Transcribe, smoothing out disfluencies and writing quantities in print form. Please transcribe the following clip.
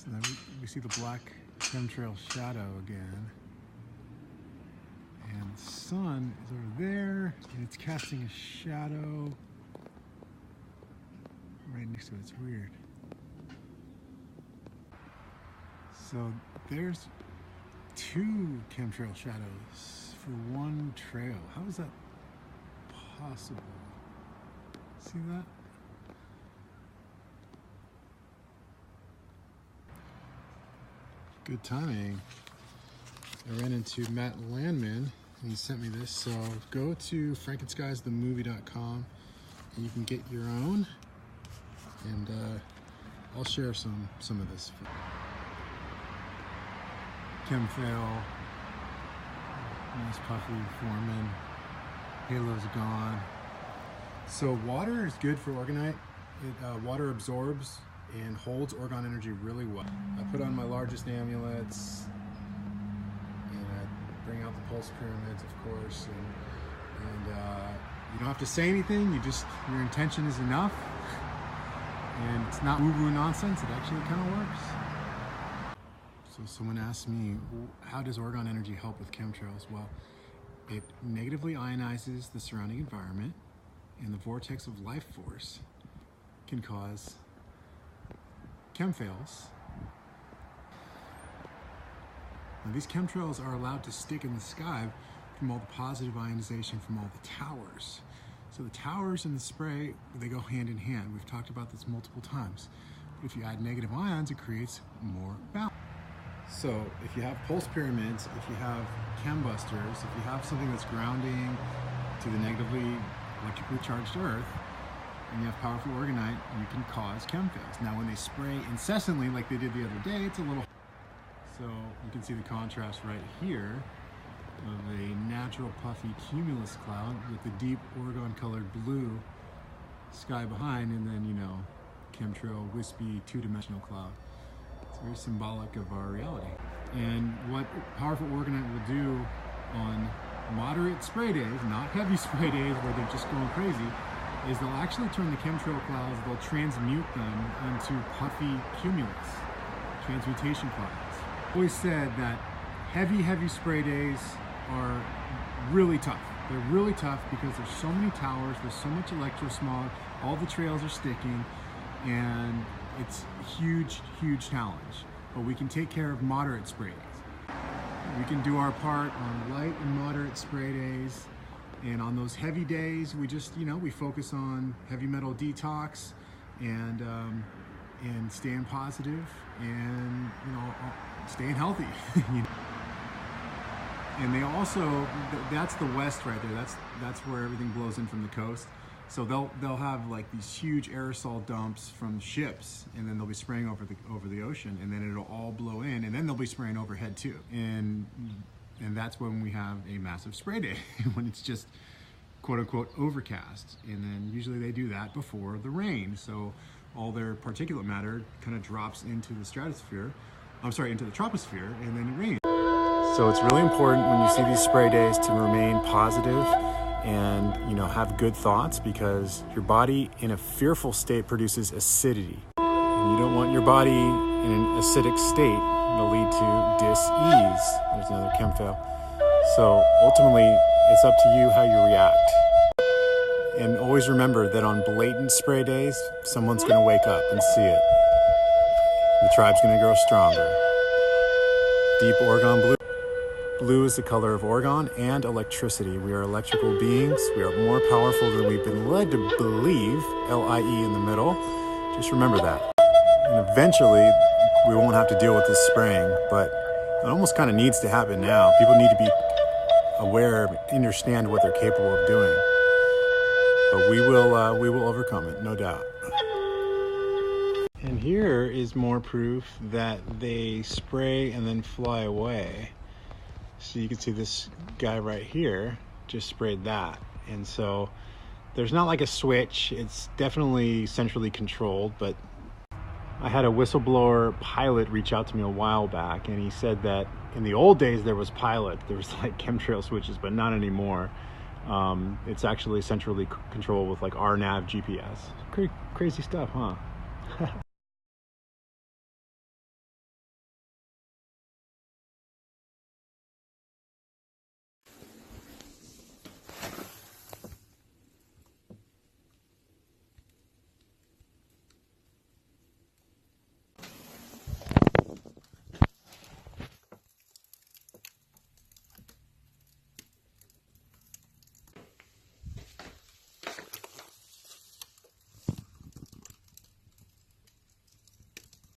So now we see the black chemtrail shadow again. And the sun is over there, and it's casting a shadow right next to it. It's weird. So there's 2 chemtrail shadows for one trail. How is that possible? See that? Good timing. I ran into Matt Landman and he sent me this. So go to frankenskiesthemovie.com and you can get your own. And I'll share some of this. Chemtrail, nice puffy forming, halo's gone. So water is good for Orgonite. Water absorbs and holds Orgone Energy really well. I put on my largest amulets, and I bring out the pulse pyramids, of course, and you don't have to say anything, your intention is enough, and it's not woo-woo nonsense, it actually kind of works. So someone asked me, how does Orgone Energy help with chemtrails? Well, it negatively ionizes the surrounding environment, and the vortex of life force can cause chemtrails. Now, these chemtrails are allowed to stick in the sky from all the positive ionization from all the towers. So the towers and the spray, they go hand in hand. We've talked about this multiple times. But if you add negative ions, it creates more balance. So if you have pulse pyramids, if you have chembusters, if you have something that's grounding to the negatively electrically charged earth, and you have powerful Orgonite, you can cause chemtrails. Now when they spray incessantly like they did the other day, it's a little... So you can see the contrast right here of a natural puffy cumulus cloud with the deep Orgone colored blue sky behind, and then, you know, chemtrail wispy 2-dimensional cloud. It's very symbolic of our reality. And what powerful Orgonite will do on moderate spray days, not heavy spray days where they're just going crazy, is they'll actually turn the chemtrail clouds, they'll transmute them into puffy cumulus, transmutation clouds. I've always said that heavy spray days are really tough. They're really tough because there's so many towers, there's so much electrosmog, all the trails are sticking, and it's a huge challenge. But we can take care of moderate spray days. We can do our part on light and moderate spray days. And on those heavy days, we just, we focus on heavy metal detox and staying positive and, staying healthy. And they also, that's the west right there. That's where everything blows in from the coast. So they'll have like these huge aerosol dumps from ships, and then they'll be spraying over the ocean, and then it'll all blow in, and then they'll be spraying overhead too. And that's when we have a massive spray day, when it's just quote unquote overcast. And then usually they do that before the rain. So all their particulate matter kind of drops into the stratosphere, into the troposphere, and then it rains. So it's really important when you see these spray days to remain positive and, have good thoughts, because your body in a fearful state produces acidity. And you don't want your body in an acidic state. It'll lead to dis-ease. There's another chemtrail. So ultimately, it's up to you how you react. And always remember that on blatant spray days, someone's gonna wake up and see it. The tribe's gonna grow stronger. Deep Orgone blue. Blue is the color of Orgone and electricity. We are electrical beings. We are more powerful than we've been led to believe, L-I-E in the middle. Just remember that. And eventually, we won't have to deal with this spraying, but it almost kind of needs to happen now. People need to be aware, understand what they're capable of doing. But we will overcome it, no doubt. And here is more proof that they spray and then fly away. So you can see this guy right here just sprayed that. And so there's not like a switch. It's definitely centrally controlled, but I had a whistleblower pilot reach out to me a while back, and he said that in the old days there was like chemtrail switches, but not anymore. It's actually centrally controlled with like RNAV GPS. Crazy stuff, huh?